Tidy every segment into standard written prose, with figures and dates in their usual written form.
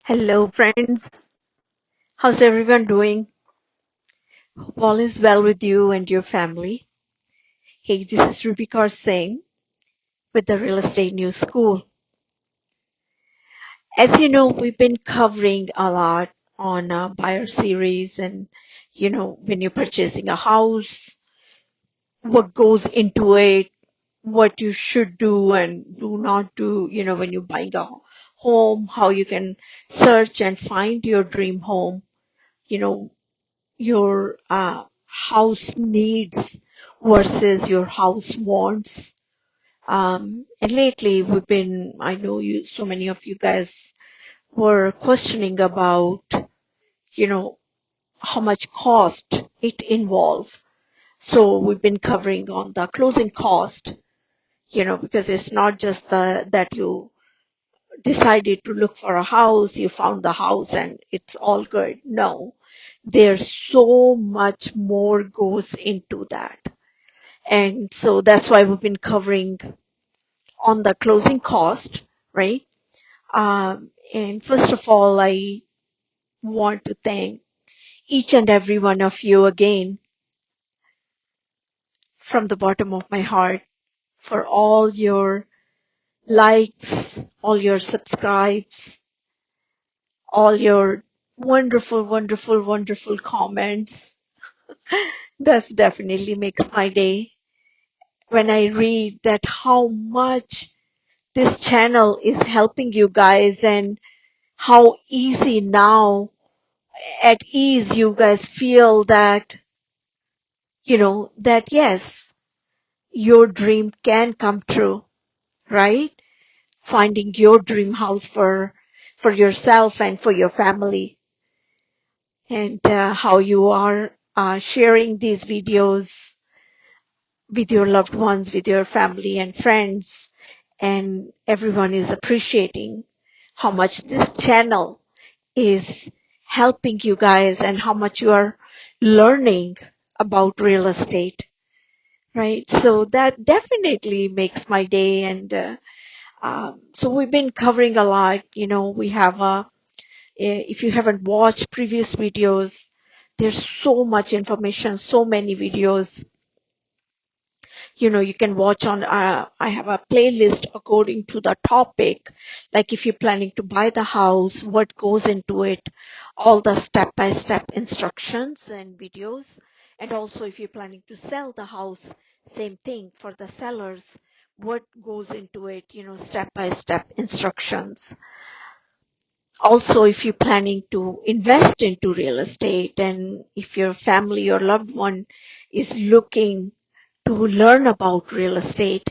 Hello, friends. How's everyone doing? Hope all is well with you and your family. Hey, this is RubyKaurSingh with the Real Estate News School. As you know, we've been covering a lot on buyer series and, when you're purchasing a house, what goes into it, what you should do and do not do, when you're buying a home, how you can search and find your dream home, you know, your house needs versus your house wants. And lately I know so many of you guys were questioning about, you know, how much cost it involves. So we've been covering on the closing cost, because it's not just that you decided to look for a house, you found the house and it's all good. No, there's so much more goes into that. And so that's why we've been covering on the closing cost, right? And first of all, I want to thank each and every one of you again from the bottom of my heart for all your likes, all your subscribes, all your wonderful, wonderful, wonderful comments. That definitely makes my day when I read that how much this channel is helping you guys and how easy now at ease you guys feel that, that yes, your dream can come true, right? Finding your dream house for yourself and for your family, and how you are sharing these videos with your loved ones, with your family and friends, and everyone is appreciating how much this channel is helping you guys and how much you are learning about real estate, right? So that definitely makes my day. And so we've been covering a lot. We have if you haven't watched previous videos, there's so much information, so many videos. You can watch on, I have a playlist according to the topic, like if you're planning to buy the house, what goes into it, all the step-by-step instructions and videos. And also if you're planning to sell the house, same thing for the sellers, what goes into it, step-by-step instructions. Also, if you're planning to invest into real estate and if your family or loved one is looking to learn about real estate,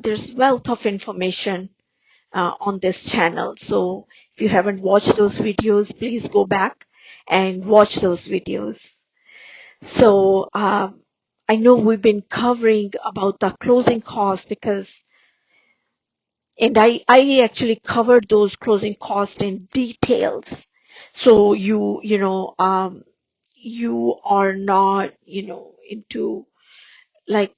there's wealth of information on this channel. So if you haven't watched those videos, please go back and watch those videos. So I know we've been covering about the closing costs and I actually covered those closing costs in details. So you are not, into like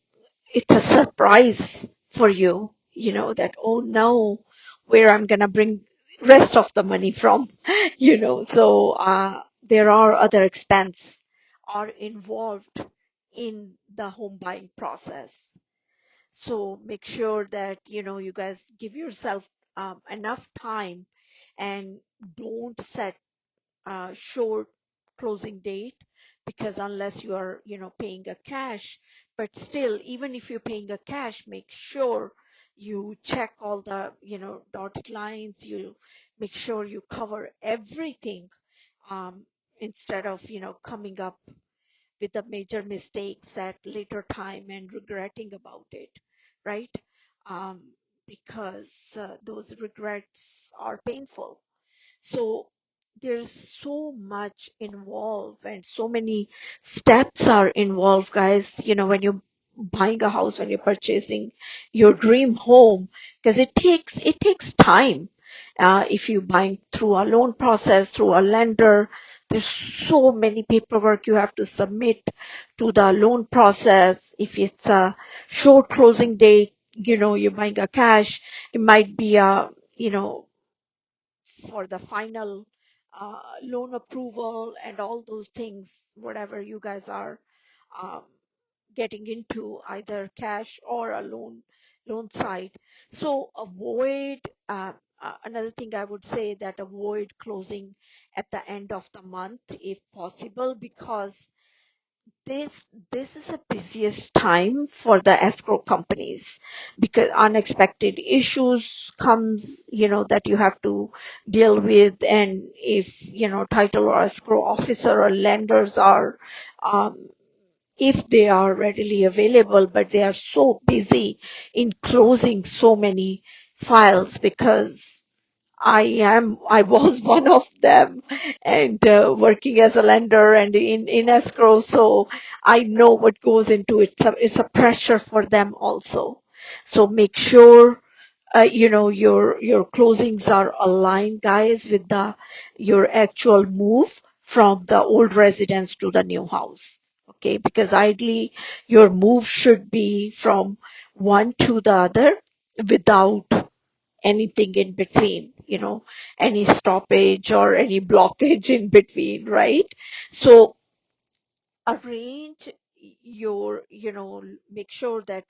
it's a surprise for you, that, oh no, where I'm going to bring rest of the money from, so there are other expense are involved in the home buying process. So make sure that, you guys give yourself enough time and don't set short closing date, because unless you are, paying a cash, but still, even if you're paying a cash, make sure you check all the, dotted lines, you make sure you cover everything, um, instead of, coming up with the major mistakes at later time and regretting about it, right? Um, because those regrets are painful. So there's so much involved and so many steps are involved, guys, when you're buying a house, when you're purchasing your dream home, because it takes time. If you're buying through a loan process, through a lender, there's so many paperwork you have to submit to the loan process. If it's a short closing date, you're buying a cash, it might be a, for the final loan approval and all those things, whatever you guys are um, getting into, either cash or a loan side. So avoid another thing I would say, that avoid closing at the end of the month if possible, because this this is the busiest time for the escrow companies, because unexpected issues comes, that you have to deal with. And if title or escrow officer or lenders are um, if they are readily available, but they are so busy in closing so many files, because I was one of them, and working as a lender and in escrow, so I know what goes into it. So it's a pressure for them also. So make sure your closings are aligned, guys, with the your actual move from the old residence to the new house. Okay, because ideally your move should be from one to the other without anything in between, any stoppage or any blockage in between, right? So arrange your, make sure that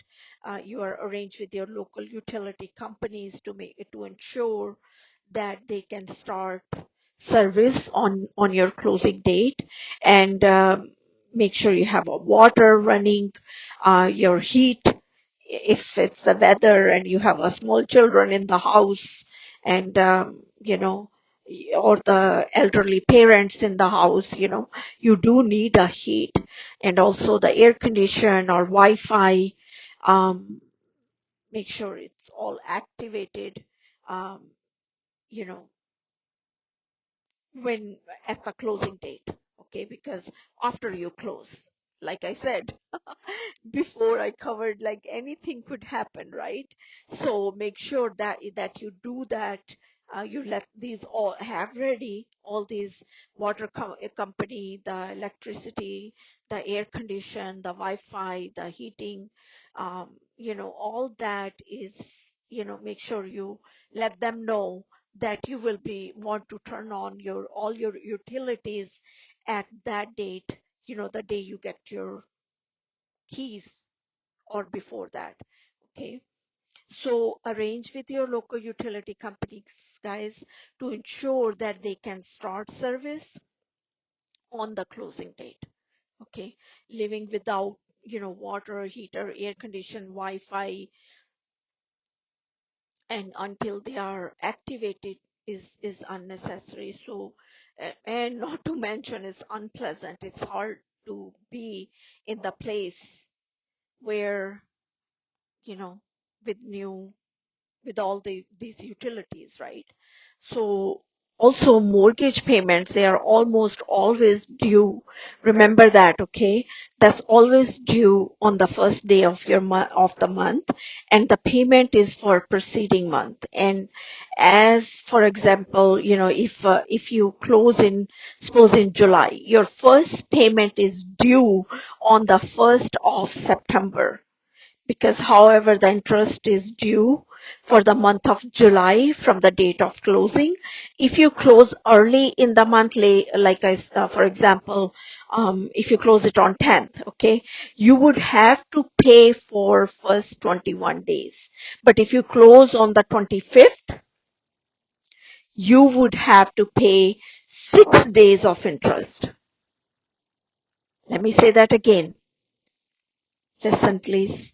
you are arranged with your local utility companies to ensure that they can start service on your closing date. And make sure you have a water running, your heat, if it's the weather and you have a small children in the house, and or the elderly parents in the house, you do need a heat, and also the air condition or Wi-Fi. um, Make sure it's all activated, um, you know when at the closing date. Okay, because after you close, like I said before, I covered, like, anything could happen, right? So make sure that you do that. You let these all have ready, all these company, the electricity, the air condition, the Wi-Fi, the heating, all that is, make sure you let them know that you will be want to turn on your all your utilities at that date, the day you get your keys, or before that. Okay, so arrange with your local utility companies, guys, to ensure that they can start service on the closing date. Okay, living without water, heater, air condition, Wi-Fi, and until they are activated is unnecessary. So and not to mention, it's unpleasant, it's hard to be in the place where, you know with new with all these utilities, right? So also mortgage payments, they are almost always due. Remember that, okay? That's always due on the first day of of the month, and the payment is for preceding month. And as for example, if you close in, suppose in July, your first payment is due on the 1st of September, because however the interest is due for the month of July from the date of closing. If you close early in the month, like for example, if you close it on 10th, okay, you would have to pay for first 21 days. But if you close on the 25th, you would have to pay 6 days of interest. Let me say that again. Listen, please,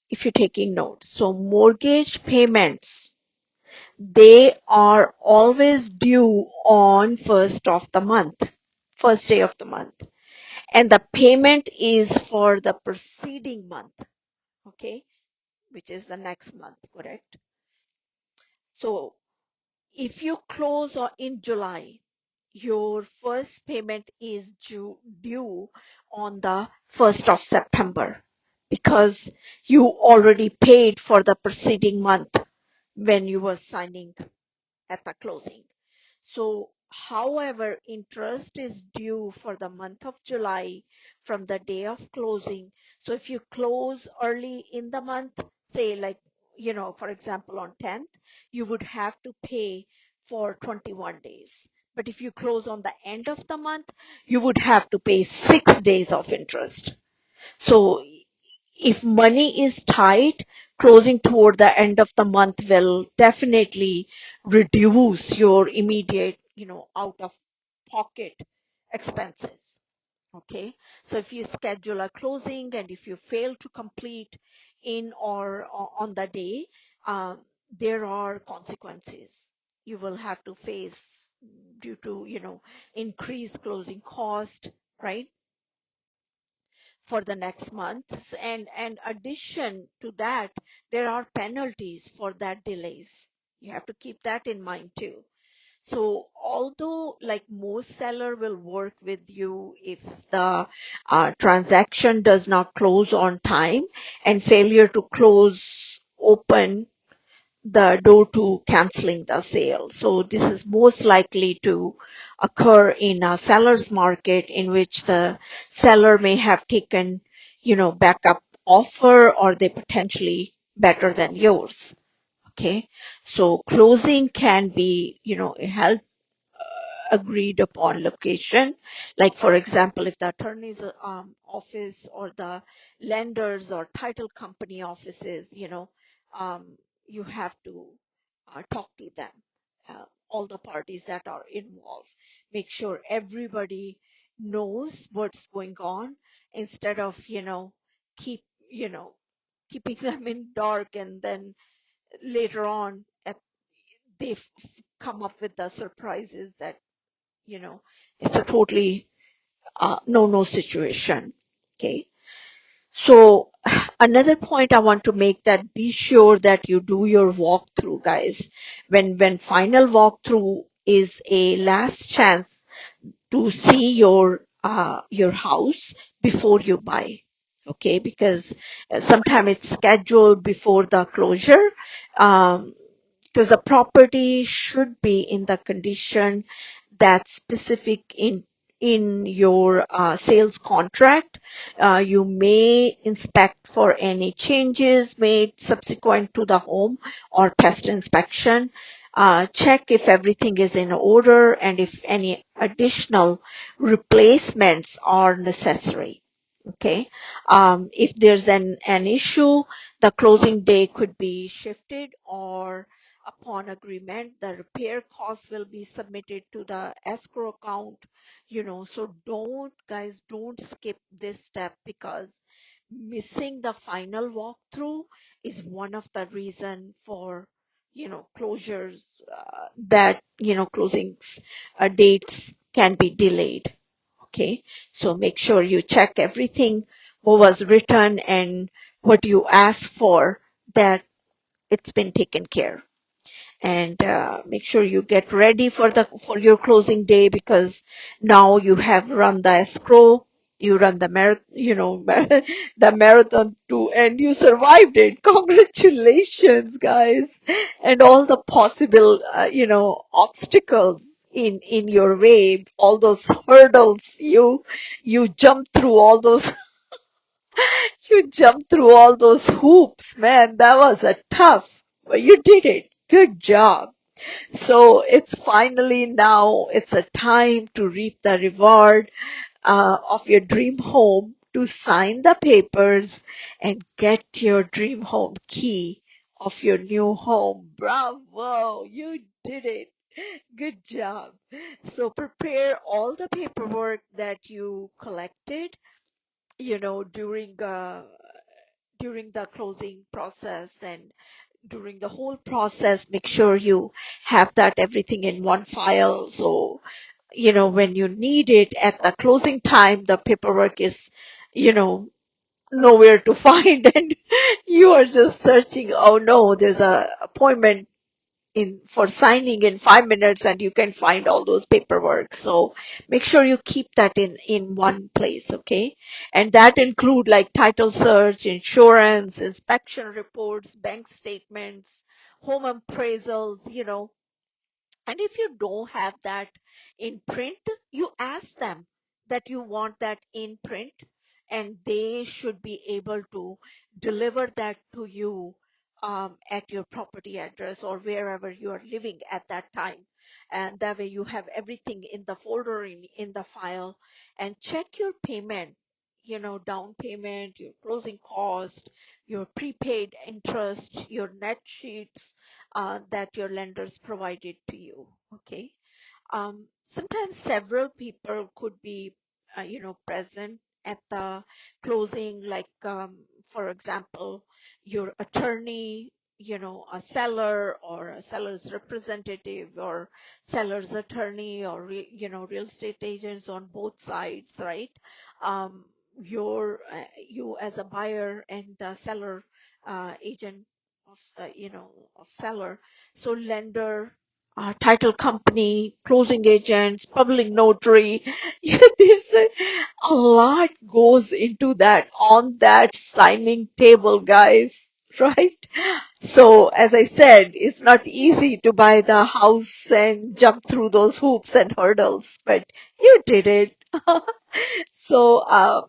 if you're taking notes. So mortgage payments, they are always due on first day of the month. And the payment is for the preceding month, okay, which is the next month, correct? So if you close in July, your first payment is due on the 1st of September, because you already paid for the preceding month when you were signing at the closing. So, however, interest is due for the month of July from the day of closing. So if you close early in the month, say like, for example, on 10th, you would have to pay for 21 days. But if you close on the end of the month, you would have to pay 6 days of interest. So if money is tight, closing toward the end of the month will definitely reduce your immediate, out of pocket expenses. Okay. So if you schedule a closing and if you fail to complete in or on the day, um, there are consequences you will have to face due to, increased closing cost, right? For the next month. And addition to that, there are penalties for that delays. You have to keep that in mind too. So although like most seller will work with you if the transaction does not close on time, and failure to close open the door to canceling the sale. So this is most likely to occur in a seller's market in which the seller may have taken, backup offer, or they potentially better than yours. Okay. So closing can be, held agreed upon location. Like for example, if the attorney's office or the lenders or title company offices, um, you have to talk to them, all the parties that are involved. Make sure everybody knows what's going on instead of, keep, you know, keeping them in dark, and then later on they come up with the surprises that it's a totally no situation. Okay. So another point I want to make, that be sure that you do your walkthrough, guys. When final walkthrough is a last chance to see your house before you buy. Okay, because sometimes it's scheduled before the closure. Um, because the property should be in the condition that's specific in your sales contract. You may inspect for any changes made subsequent to the home or pest inspection. Check if everything is in order and if any additional replacements are necessary. Okay. If there's an issue, the closing day could be shifted, or upon agreement, the repair costs will be submitted to the escrow account. So don't skip this step, because missing the final walkthrough is one of the reason for, closures, that, closings dates can be delayed. Okay. So make sure you check everything what was written and what you asked for, that it's been taken care. And make sure you get ready for your closing day, because now you have run the escrow, you run the marathon, the marathon too, and you survived it. Congratulations, guys. And all the possible obstacles in your way, all those hurdles, you jumped through all those you jumped through all those hoops, man. That was a tough, but you did it. Good job. So it's finally now, it's a time to reap the reward of your dream home, to sign the papers and get your dream home key of your new home. Bravo, you did it. Good job. So prepare all the paperwork that you collected, during the closing process, and during the whole process, make sure you have that everything in one file. So, when you need it at the closing time, the paperwork is, you know, nowhere to find, and you are just searching. Oh no, there's a appointment in for signing in 5 minutes, and you can find all those paperwork. So make sure you keep that in one place. Okay. And that include like title search, insurance, inspection reports, bank statements, home appraisals, and if you don't have that in print, you ask them that you want that in print, and they should be able to deliver that to you at your property address or wherever you are living at that time. And that way you have everything in the folder in the file, and check your payment, down payment, your closing cost, your prepaid interest, your net sheets that your lenders provided to you. Okay. Sometimes several people could be, present at the closing, like, for example, your attorney, a seller or a seller's representative or seller's attorney or, real estate agents on both sides, right? Um, you as a buyer and the seller, agent of, of seller. So lender, title company, closing agents, public notary. There's a lot goes into that on that signing table, guys, right? So as I said, it's not easy to buy the house and jump through those hoops and hurdles, but you did it. So,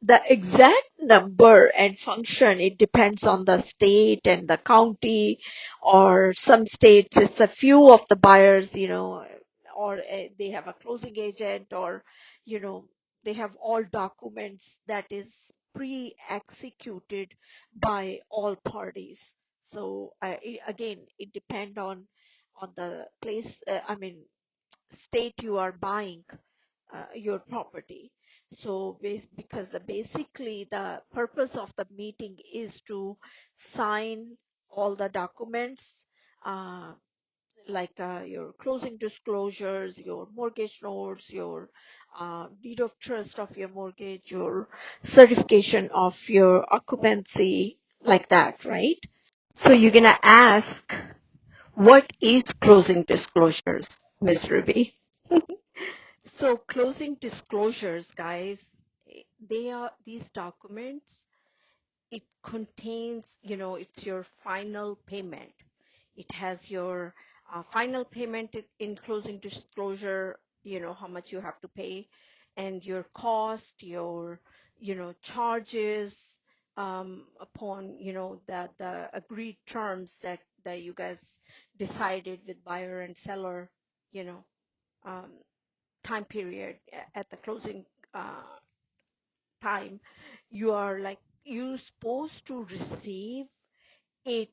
the exact number and function, it depends on the state and the county, or some states it's a few of the buyers, or they have a closing agent, or they have all documents that is pre-executed by all parties. So again, it depends on the place, I mean state you are buying your property. So because basically the purpose of the meeting is to sign all the documents, uh, like your closing disclosures, your mortgage notes, your deed of trust of your mortgage, your certification of your occupancy, like that, right? So you're gonna ask, what is closing disclosures, Ms. Ruby? So closing disclosures, guys, they are these documents. It contains, it's your final payment. It has your final payment in closing disclosure, how much you have to pay, and your cost, your, charges, upon, the agreed terms that you guys decided with buyer and seller, you know, um, time period at the closing uh, time. You are like, you supposed to receive it,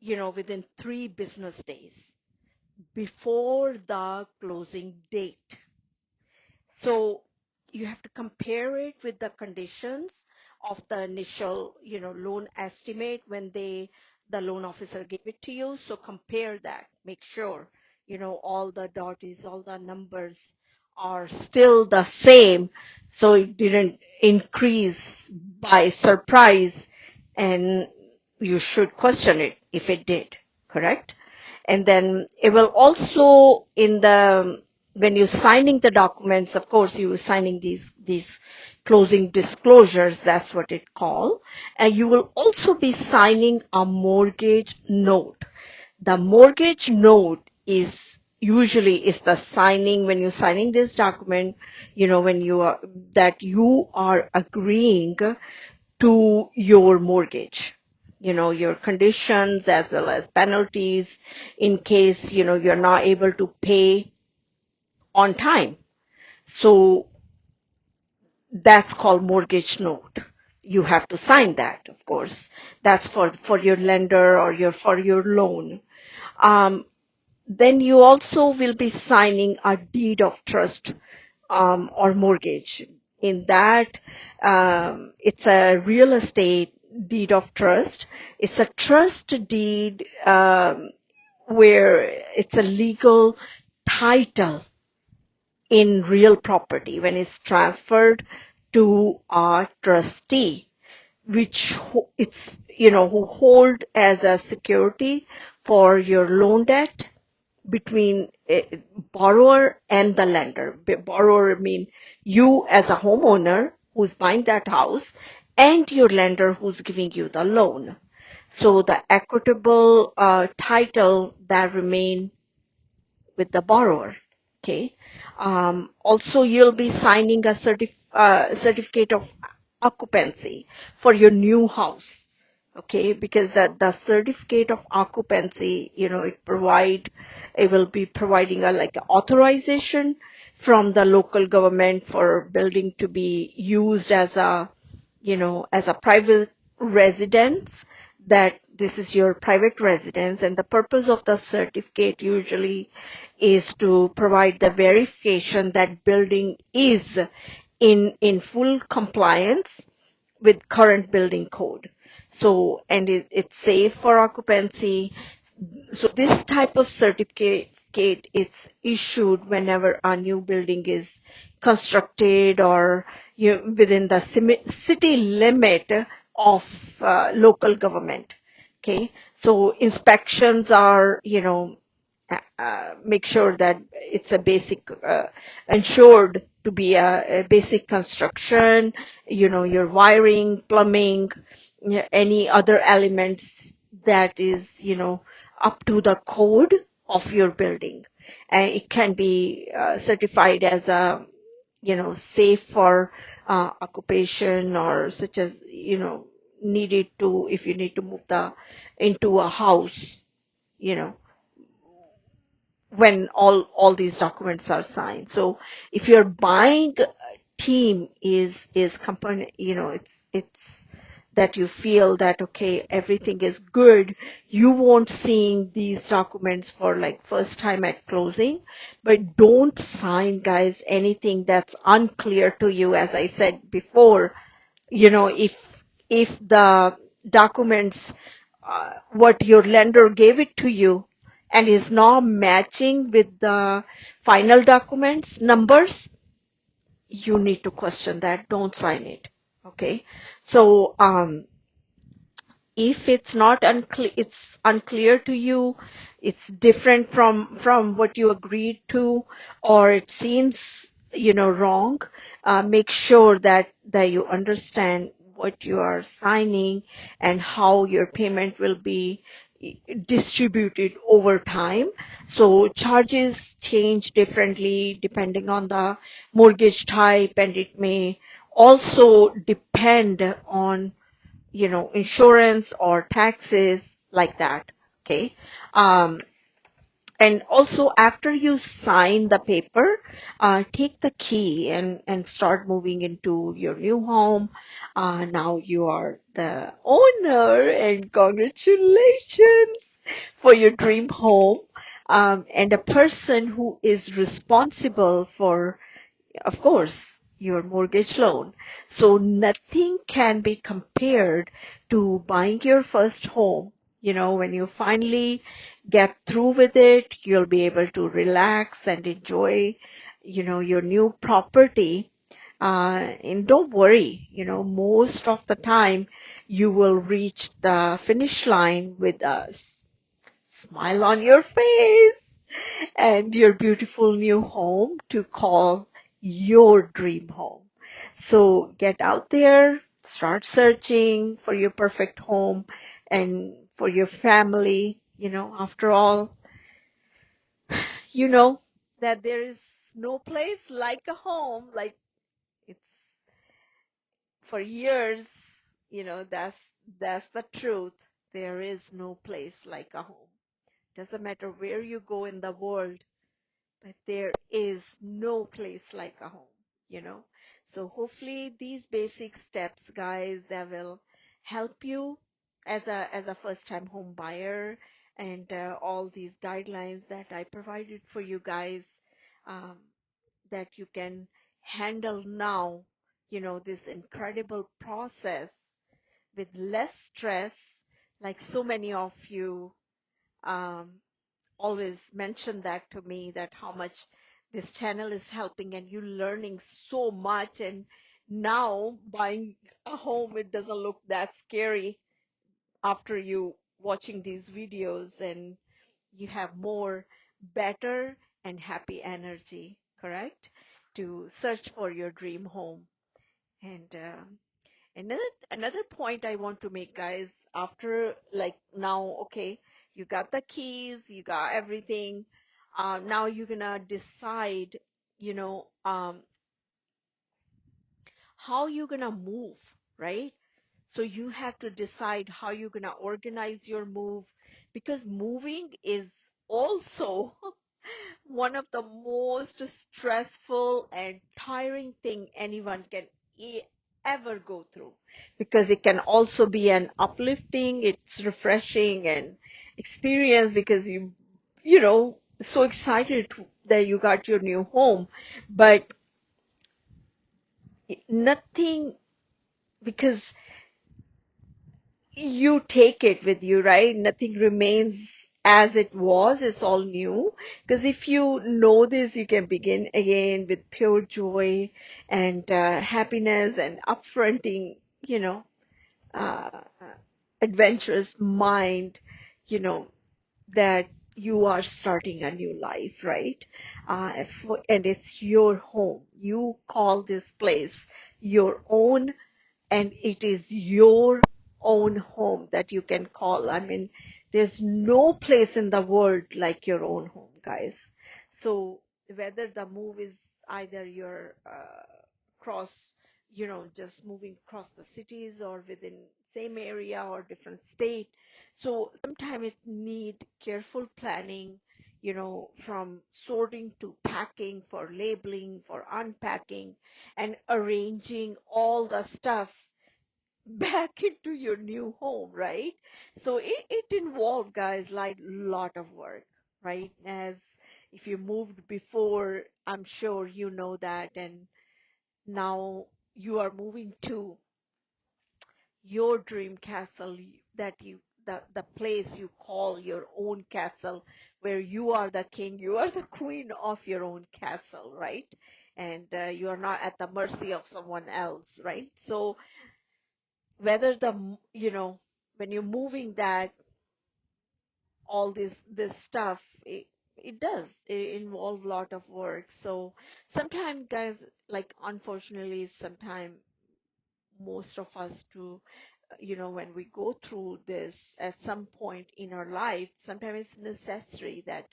within 3 business days before the closing date. So you have to compare it with the conditions of the initial, loan estimate when the loan officer gave it to you. So compare that, make sure, all the dotties, all the numbers are still the same. So it didn't increase by surprise, and you should question it if it did, correct? And then it will also, in the when you're signing the documents, of course you're signing these closing disclosures, that's what it called, and you will also be signing a mortgage note. The mortgage note is the signing, when you're signing this document, when you are that you are agreeing to your mortgage, your conditions as well as penalties in case, you're not able to pay on time. So that's called mortgage note. You have to sign that, of course. That's for your lender or for your loan. Then you also will be signing a deed of trust, or mortgage. In that, it's a real estate deed of trust. It's a trust deed, where it's a legal title in real property when it's transferred to a trustee, which it's, who hold as a security for your loan debt between a borrower and the lender. Borrower mean you as a homeowner who's buying that house, and your lender who's giving you the loan. So the equitable title that remain with the borrower. Okay. Also, you'll be signing a certificate of occupancy for your new house. okay, because the certificate of occupancy, it will be providing a like a authorization from the local government for building to be used as a, as a private residence, that this is your private residence. And the purpose of the certificate usually is to provide the verification that building is in full compliance with current building code. So, and it's safe for occupancy. So this type of certificate is issued whenever a new building is constructed, or within the city limit of local government. Okay, so inspections are, make sure that it's a basic, ensured to be a basic construction, your wiring, plumbing, any other elements that is, up to the code of your building. And it can be certified as a, safe for occupation, or such as, needed to, if you need to move into a house, you know, when all these documents are signed. So if you're buying team is company, it's that you feel that okay, everything is good, you won't seeing these documents for like first time at closing. But don't sign, guys, anything that's unclear to you. As I said before, if the documents, what your lender gave it to you and is not matching with the final documents numbers, you need to question that. Don't sign it. Okay. So, if it's not unclear, it's unclear to you, it's different from what you agreed to, or it seems, wrong, make sure that you understand what you are signing and how your payment will be distributed over time. So charges change differently depending on the mortgage type, and it may also depend on, insurance or taxes, like that. Okay. Um, and also, after you sign the paper, take the key and start moving into your new home. Now you are the owner, and congratulations for your dream home. And a person who is responsible for, of course, your mortgage loan. So nothing can be compared to buying your first home. When you finally get through with it, you'll be able to relax and enjoy, your new property. And don't worry, most of the time you will reach the finish line with a smile on your face and your beautiful new home to call your dream home. So get out there, start searching for your perfect home and for your family. After all, you know that there is no place like a home. Like, it's for years, that's the truth. There is no place like a home. Doesn't matter where you go in the world, but there is no place like a home, you know. So hopefully these basic steps, guys, that will help you as a first time home buyer, and all these guidelines that I provided for you guys, um, that you can handle now, this incredible process with less stress, like so many of you um, always mention that to me, that how much this channel is helping and you learning so much. And now buying a home, it doesn't look that scary after you watching these videos, and you have more better and happy energy, correct, to search for your dream home. And another point I want to make, guys, after, like, now, okay, you got the keys, you got everything. Now you're gonna decide, how you're gonna move, right? So you have to decide how you're going to organize your move, because moving is also one of the most stressful and tiring thing anyone can e- ever go through, because it can also be an uplifting, it's refreshing and experience, because you know so excited that you got your new home. But nothing, because you take it with you, right? Nothing remains as it was. It's all new. Because if you know this, you can begin again with pure joy and happiness and upfronting, uh, adventurous mind, you know, that you are starting a new life, right? And it's your home. You call this place your own, and it is your own home that you can call. I mean, there's no place in the world like your own home, guys. So whether the move is either your cross, just moving across the cities or within same area or different state. So sometimes it need careful planning, from sorting to packing, for labeling, for unpacking, and arranging all the stuff back into your new home, right? So it involved, guys, like lot of work, right? As if you moved before, I'm sure you know that, and now you are moving to your dream castle, that the place you call your own castle, where you are the king, you are the queen of your own castle, right? And you are not at the mercy of someone else, right? So whether when you're moving that, all this stuff, it involve a lot of work. So sometimes, guys, like, unfortunately, sometimes most of us do, when we go through this at some point in our life, sometimes it's necessary that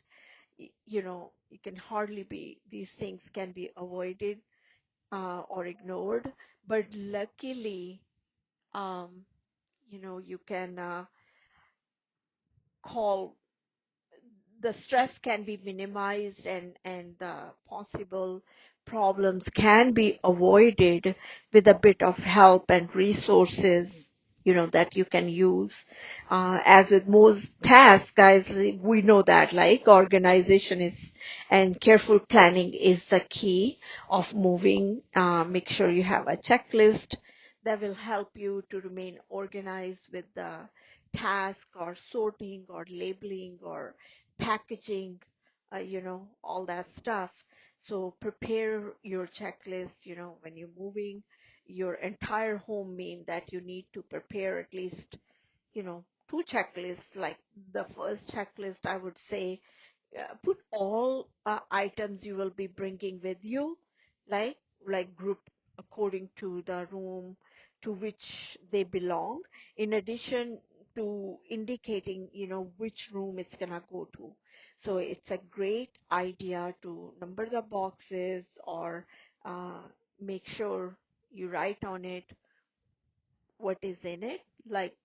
you can hardly be, these things can be avoided or ignored. But luckily, um you can call, the stress can be minimized, and the possible problems can be avoided with a bit of help and resources, that you can use. As with most tasks, guys, we know that, like, organization is, and careful planning is the key of moving. Make sure you have a checklist that will help you to remain organized with the task, or sorting, or labeling, or packaging, all that stuff. So prepare your checklist, when you're moving your entire home, mean that you need to prepare at least, two checklists. Like, the first checklist, I would say, put all items you will be bringing with you, like group according to the room to which they belong, in addition to indicating, which room it's gonna go to. So it's a great idea to number the boxes, or uh, make sure you write on it what is in it, like,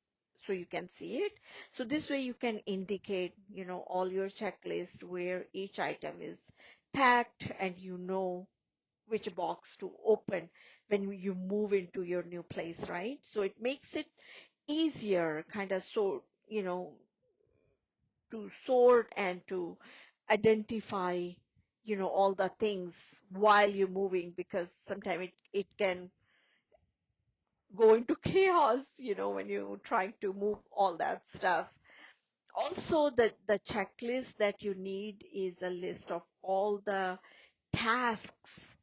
so you can see it. So this way you can indicate, all your checklist where each item is packed, and which box to open when you move into your new place, right? So it makes it easier, kind of, so to sort and to identify, all the things while you're moving, because sometimes it can go into chaos, when you're trying to move all that stuff. Also, the checklist that you need is a list of all the tasks,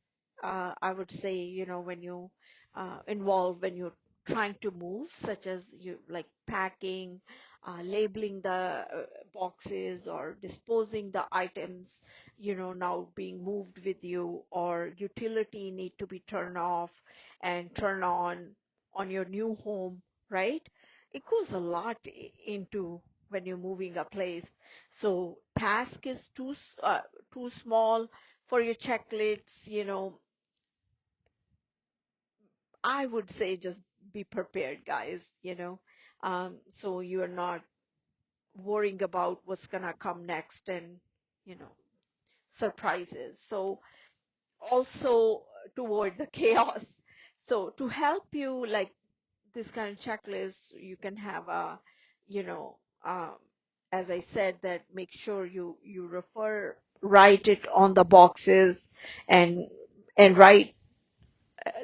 I would say, when you involve, when you're trying to move, such as you like packing, labeling the boxes, or disposing the items, now being moved with you, or utility need to be turned off and turn on your new home, right? It goes a lot into when you're moving a place. So task is too small for your checklists, I would say just be prepared, guys, so you're not worrying about what's gonna come next and, you know, surprises. So also to avoid the chaos. So to help you, like this kind of checklist, you can have a, you know, um, as I said, that make sure you write it on the boxes and write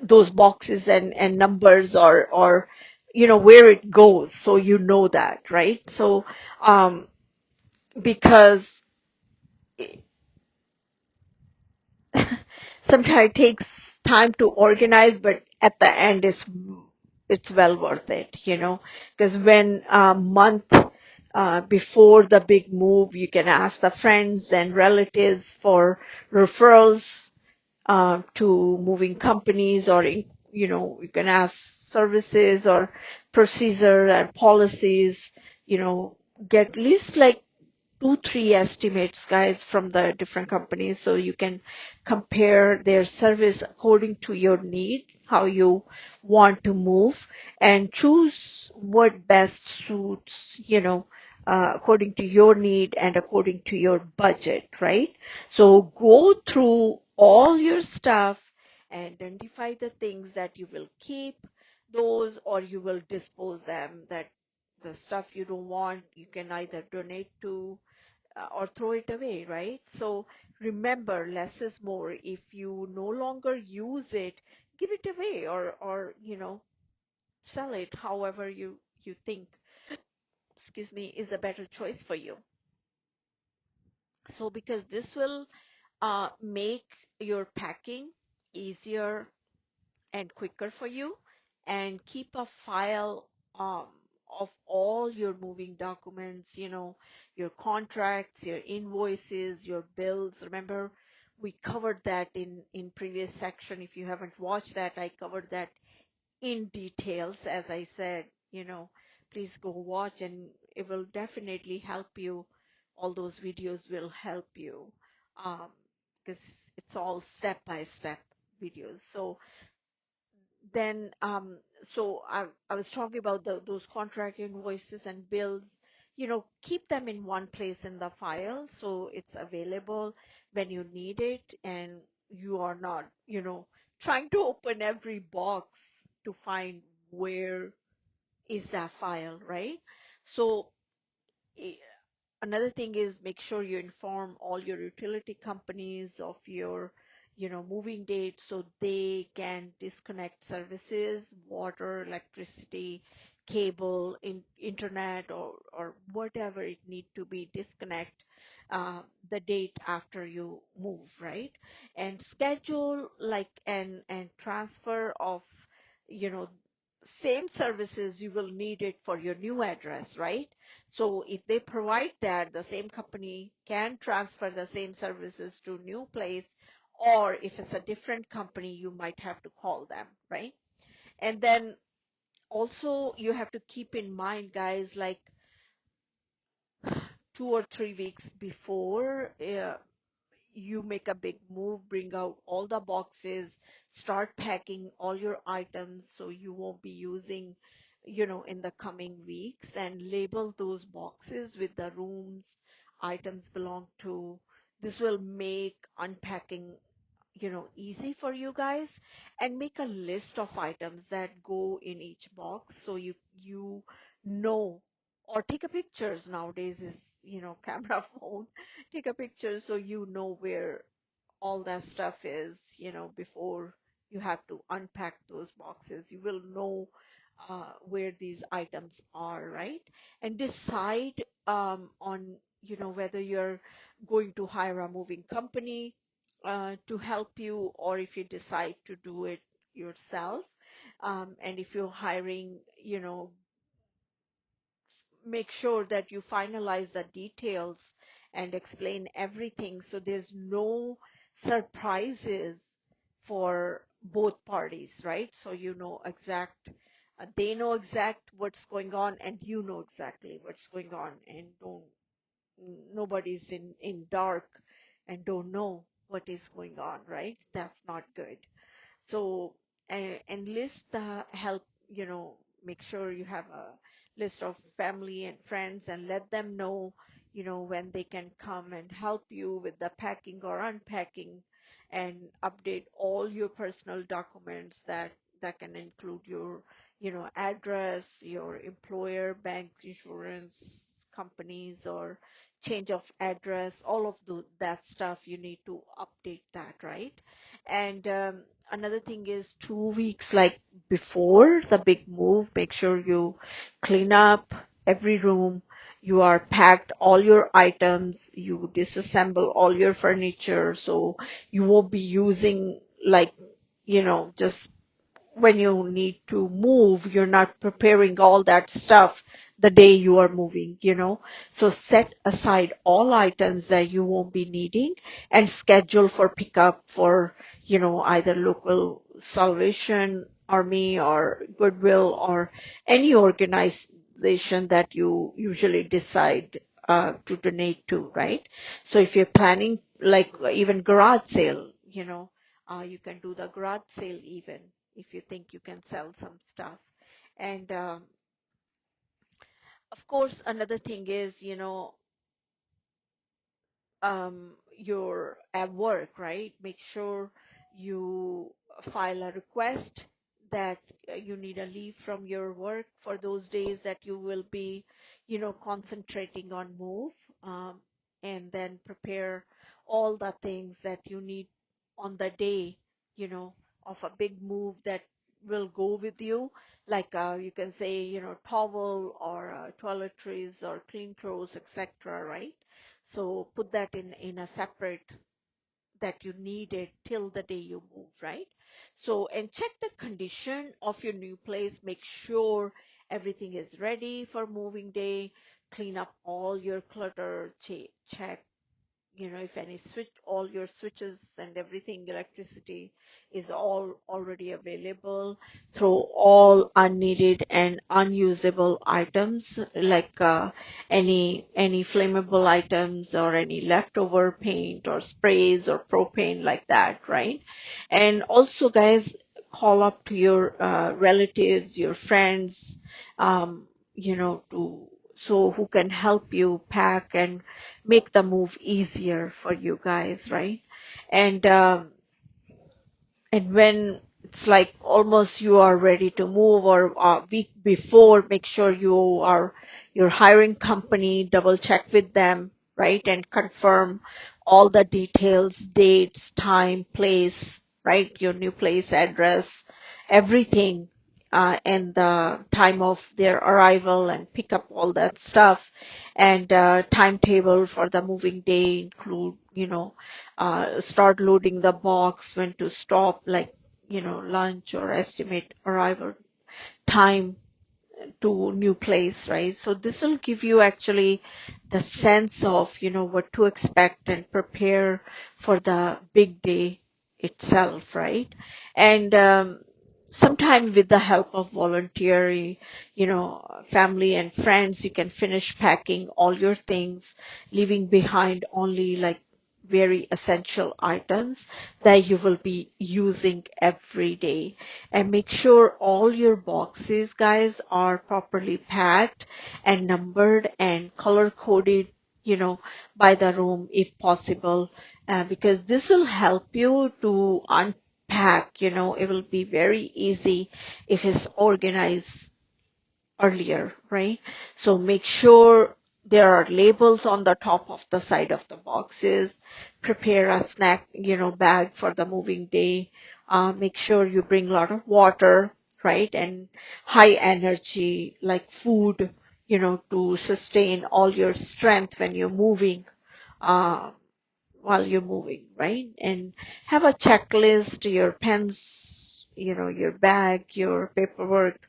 those boxes and numbers or where it goes, so you know that, right? So because sometimes it takes time to organize, but at the end it's well worth it, because when a month before the big move, you can ask the friends and relatives for referrals to moving companies, or you can ask services or procedure and policies, get at least like 2, 3 estimates, guys, from the different companies, so you can compare their service according to your need, how you want to move, and choose what best suits, according to your need and according to your budget, right? So go through all your stuff and identify the things that you will keep those, or you will dispose them, that the stuff you don't want, you can either donate to or throw it away, right? So remember, less is more. If you no longer use it, give it away, or sell it, however you think, excuse me, is a better choice for you. So because this will make your packing easier and quicker for you, and keep a file of all your moving documents, your contracts, your invoices, your bills. Remember, we covered that in previous section. If you haven't watched that, I covered that in details. As I said, please go watch, and it will definitely help you. All those videos will help you, um, because it's all step by step videos. So then so I was talking about those contract invoices and bills, keep them in one place in the file, so it's available when you need it, and you are not, trying to open every box to find where is that file, right? So eh, another thing is, make sure you inform all your utility companies of your moving date, so they can disconnect services, water, electricity, cable, internet, or whatever it need to be disconnect the date after you move, right? And schedule, like, and transfer of you know same services you will need it for your new address, right? So if they provide that, the same company can transfer the same services to new place, or if it's a different company, you might have to call them, right? And then also you have to keep in mind, guys, like 2 or 3 weeks before you make a big move, bring out all the boxes, start packing all your items so you won't be using, in the coming weeks, and label those boxes with the rooms items belong to. This will make unpacking, easy for you guys, and make a list of items that go in each box, so you know, or take a pictures. Nowadays is, camera phone, take a picture so you know where all that stuff is, before you have to unpack those boxes. You will know where these items are, right? And decide on, whether you're going to hire a moving company to help you, or if you decide to do it yourself. And if you're hiring, make sure that you finalize the details and explain everything, so there's no surprises for both parties, right? So they know exact what's going on, and you know exactly what's going on, and don't nobody's in dark and don't know what is going on, right? That's not good. So enlist the help, make sure you have a list of family and friends and let them know, when they can come and help you with the packing or unpacking, and update all your personal documents that can include your, address, your employer, bank, insurance companies, or change of address, all of that stuff you need to update that, right? And another thing is 2 weeks like before the big move, make sure you clean up every room, you are packed all your items, you disassemble all your furniture, so you won't be using like, just when you need to move, you're not preparing all that stuff the day you are moving. So set aside all items that you won't be needing and schedule for pickup for, either local Salvation Army or Goodwill or any organization that you usually decide to donate to, right? So if you're planning like even garage sale, you can do the garage sale even if you think you can sell some stuff. And of course, another thing is, you're at work, right? Make sure you file a request that you need a leave from your work for those days that you will be, concentrating on move, um, and then prepare all the things that you need on the day, you know, of a big move that will go with you. Like you can say, towel or toiletries or clean clothes, etc., right? So put that in a separate that you need it till the day you move, right? So, and check the condition of your new place. Make sure everything is ready for moving day. Clean up all your clutter. Check, if any switch, all your switches and everything, electricity is all already available. Throw all unneeded and unusable items like any flammable items or any leftover paint or sprays or propane like that, right? And also, guys, call up to your relatives, your friends, to so who can help you pack and make the move easier for you guys, right? And and when it's like almost you are ready to move or a week before, make sure your hiring company, double check with them, right? And confirm all the details, dates, time, place, right? Your new place, address, everything, and the time of their arrival, and pick up all that stuff. And timetable for the moving day include, start loading the box, when to stop, like, lunch, or estimate arrival time to new place, right? So this will give you actually the sense of, what to expect and prepare for the big day itself, right? And sometime with the help of voluntary, family and friends, you can finish packing all your things, leaving behind only like very essential items that you will be using every day. And make sure all your boxes, guys, are properly packed and numbered and color coded, by the room if possible, because this will help you to unpack. It will be very easy if it's organized earlier, right? So make sure there are labels on the top of the side of the boxes. Prepare a snack, bag for the moving day. Make sure you bring a lot of water, right? And high energy, like food, to sustain all your strength when you're moving. Uh, while you're moving, right? And have a checklist, your pens, your bag, your paperwork,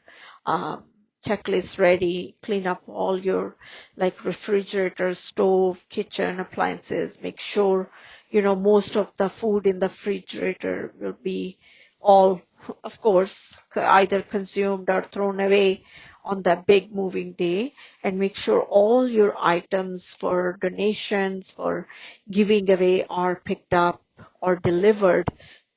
um, checklist ready. Clean up all your like refrigerator, stove, kitchen appliances. Make sure, most of the food in the refrigerator will be all, of course, either consumed or thrown away on that big moving day. And make sure all your items for donations, for giving away, are picked up or delivered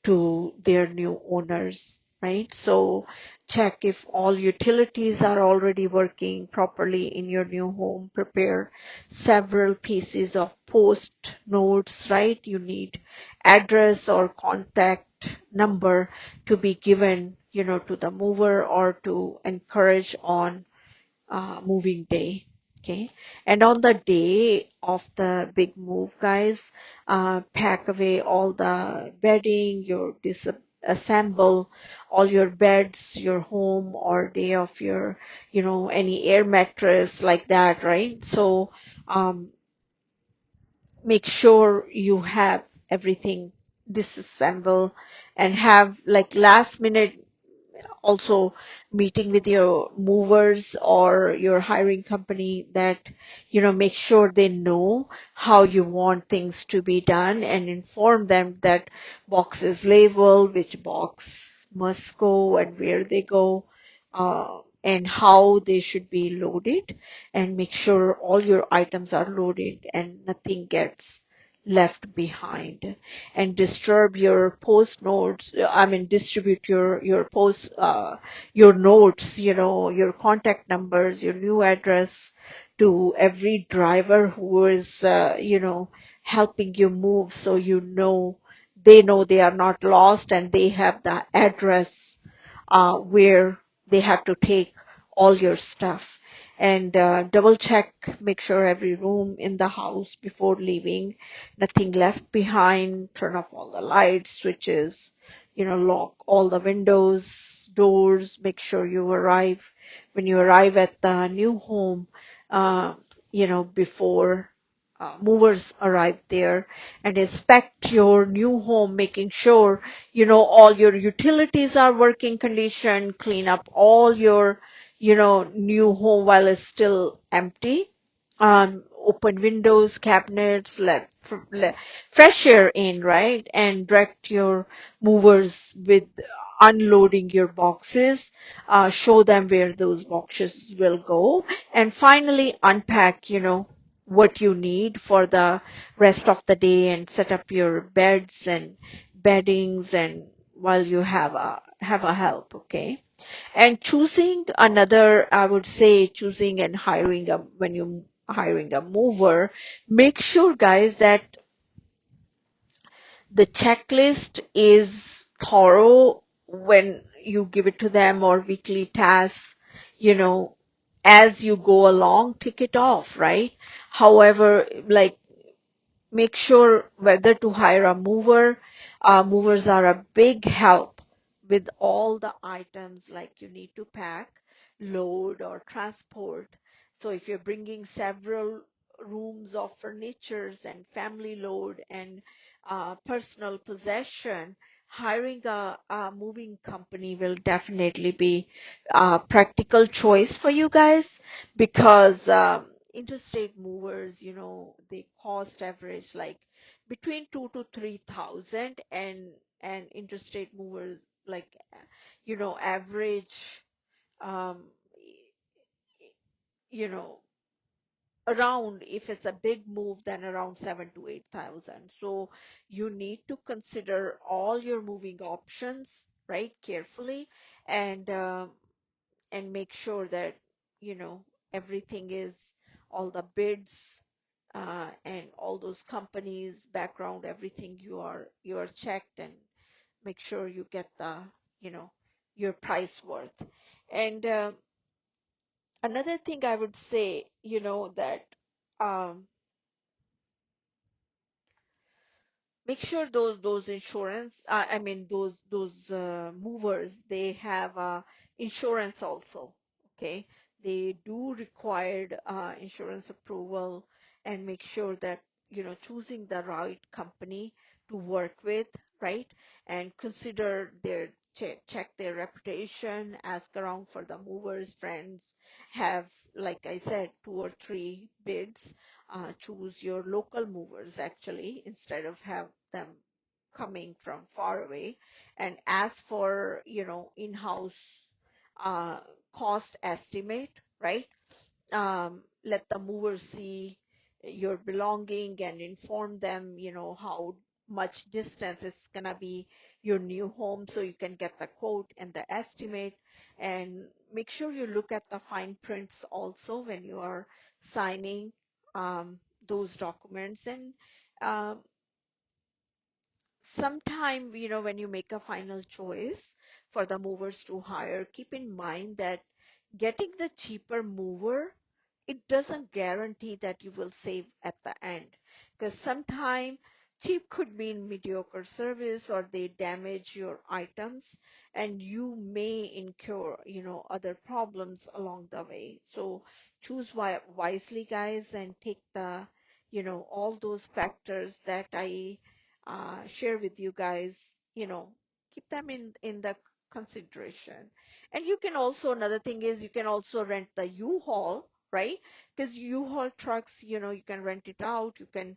to their new owners, right? So check if all utilities are already working properly in your new home. Prepare several pieces of post notes, right? You need address or contact number to be given, to the mover or to encourage on moving day. Okay. And on the day of the big move, guys, pack away all the bedding, disassemble all your beds, your home, or day of your, any air mattress like that, right? So, make sure you have everything disassemble and have like last minute also meeting with your movers or your hiring company that make sure they know how you want things to be done and inform them that boxes label which box must go and where they go, and how they should be loaded, and make sure all your items are loaded and nothing gets left behind. And disturb your post notes, distribute your post your notes, your contact numbers, your new address to every driver who is helping you move, so they know they are not lost and they have the address where they have to take all your stuff. And double check, make sure every room in the house before leaving, nothing left behind. Turn off all the lights, switches, lock all the windows, doors. Make sure when you arrive at the new home, uh, before movers arrive there, and inspect your new home, making sure all your utilities are working condition. Clean up all your new home while it's still empty. Open windows, cabinets, let fresh air in, right? And direct your movers with unloading your boxes. Show them where those boxes will go. And finally, unpack, what you need for the rest of the day, and set up your beds and beddings, and while you have a help. Okay. And I would say choosing and when you hiring a mover, make sure, guys, that the checklist is thorough when you give it to them, or weekly tasks, you know, as you go along, tick it off, right? However, like, make sure whether to hire a mover. Movers are a big help with all the items like you need to pack, load, or transport. So if you're bringing several rooms of furnitures and family load and personal possession, hiring a moving company will definitely be a practical choice for you guys, because interstate movers, they cost average like between 2 to 3 thousand, and interstate movers like average um you know around, if it's a big move, then around 7 to 8 thousand. So you need to consider all your moving options, right, carefully, and make sure that everything is, all the bids and all those companies background, everything you are checked, and make sure you get the you know your price worth. And another thing I would say, that um, make sure those insurance, those movers, they have insurance also. Okay, they do required insurance approval, and make sure that choosing the right company to work with, right? And consider check their reputation, ask around for the movers friends, have, like I said, 2 or 3 bids. Choose your local movers actually, instead of have them coming from far away, and ask for in-house uh, cost estimate, right? Let the movers see your belonging and inform them how much distance it's gonna be your new home, so you can get the quote and the estimate. And make sure you look at the fine prints also when you are signing those documents. And um, sometime, when you make a final choice for the movers to hire, keep in mind that getting the cheaper mover, it doesn't guarantee that you will save at the end, because sometimes cheap could mean mediocre service, or they damage your items and you may incur, other problems along the way. So choose wisely, guys, and take the, all those factors that I share with you guys, keep them in the consideration. And you can also, another thing is, you can also rent the U-Haul, right? Because U-Haul trucks, you can rent it out. You can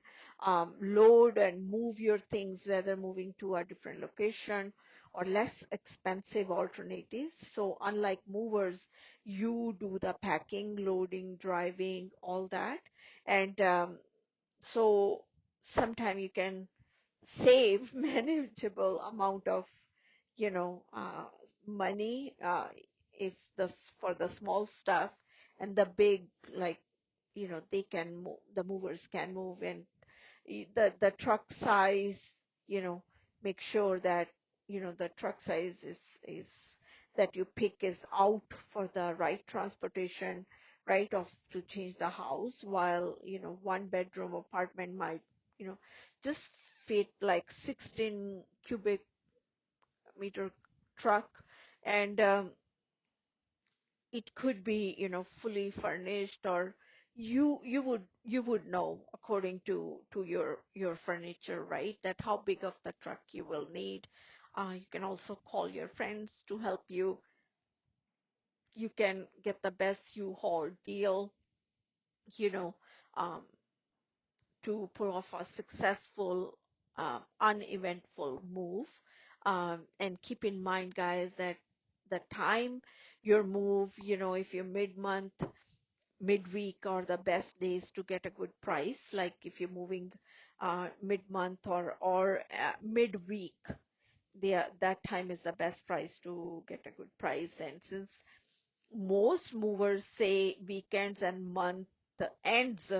load and move your things, whether moving to a different location or less expensive alternatives. So unlike movers, you do the packing, loading, driving, all that. And so sometime you can save manageable amount of, you know uh, money, if for the small stuff. And the big, like, they can move, the movers can move. And the truck size, you know make sure that, the truck size is that you pick is out for the right transportation, right, of to change the house. While, one bedroom apartment might, just fit like 16 cubic meter truck. And it could be, fully furnished, or you would know according to your furniture, right, that how big of the truck you will need. You can also call your friends to help you. You can get the best U-Haul deal, you know um, to pull off a successful, uneventful move. And keep in mind, guys, that the time your move, if you're mid-month, midweek are the best days to get a good price. Like if you're moving mid-month or midweek, that time is the best price to get a good price. And since most movers say weekends and month ends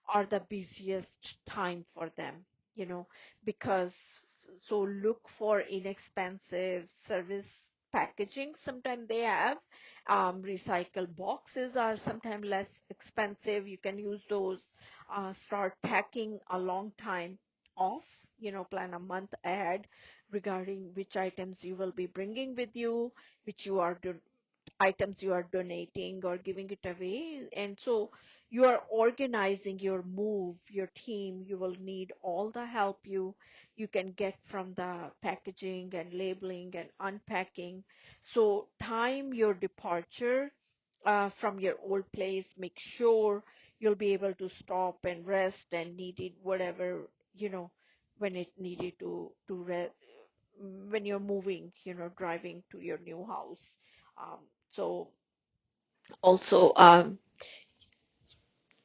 are the busiest time for them, you know, because so look for inexpensive service packaging. Sometimes they have recycled boxes are sometimes less expensive. You can use those. Start packing a long time off, plan a month ahead regarding which items you will be bringing with you, which you are items you are donating or giving it away. And so you are organizing your move, your team. You will need all the help you can get from the packaging and labeling and unpacking. So time your departure from your old place. Make sure you'll be able to stop and rest and needed whatever, when it needed to rest when you're moving, driving to your new house. Um, so also,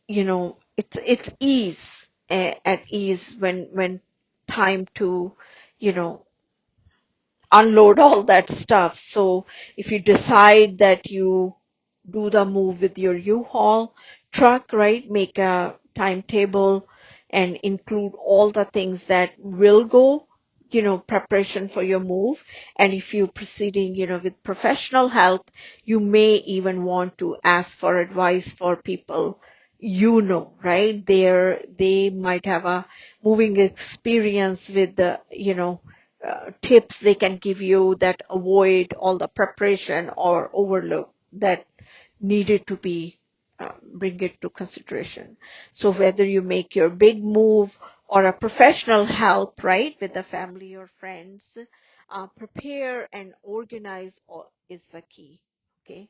it's ease, at ease when time to, you know, unload all that stuff. So if you decide that you do the move with your U-Haul truck, right, make a timetable and include all the things that will go, preparation for your move. And if you're proceeding, with professional help, you may even want to ask for advice for people, right? They might have a moving experience with the, tips they can give you that avoid all the preparation or overlook that needed to be bring it to consideration. So whether you make your big move or a professional help, right, with the family or friends, prepare and organize is the key. Okay,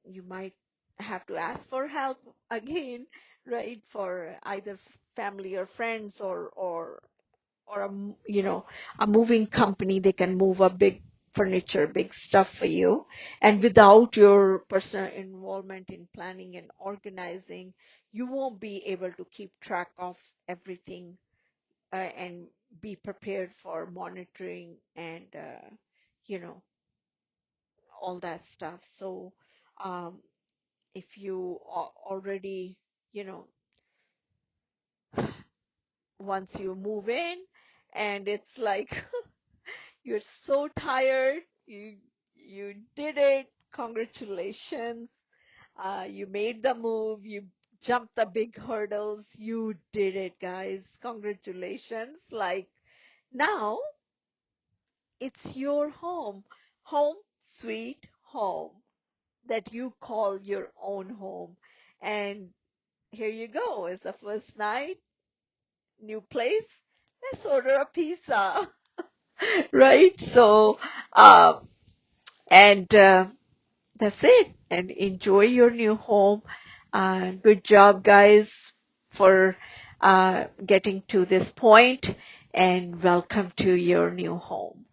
you might have to ask for help again, right, for either family or friends or a moving company. They can move a big furniture, big stuff for you. And without your personal involvement in planning and organizing, you won't be able to keep track of everything, and be prepared for monitoring and, you know all that stuff. So, um, if you already, you know, once you move in and it's like you're so tired, you did it, congratulations. You made the move, you jumped the big hurdles, you did it, guys. Congratulations. Like now it's your home, home sweet home that you call your own home. And here you go. It's the first night, new place. Let's order a pizza, right? So, um, and that's it. And enjoy your new home. Good job, guys, for getting to this point, and welcome to your new home.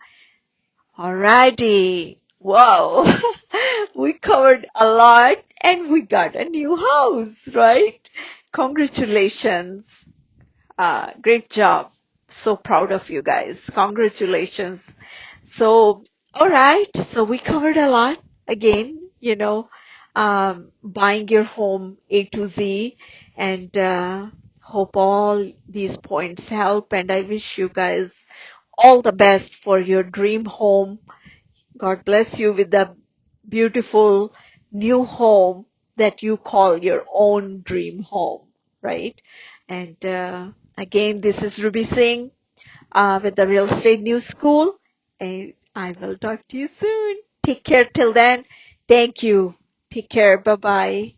Alrighty. Wow. We covered a lot and we got a new house, right? Congratulations. Great job. So proud of you guys. Congratulations. So, all right. So we covered a lot again, buying your home A to Z, and hope all these points help. And I wish you guys all the best for your dream home. God bless you with the beautiful new home that you call your own dream home, right? And again, this is Ruby Singh with the Real Estate News School, and I will talk to you soon. Take care till then. Thank you. Take care. Bye-bye.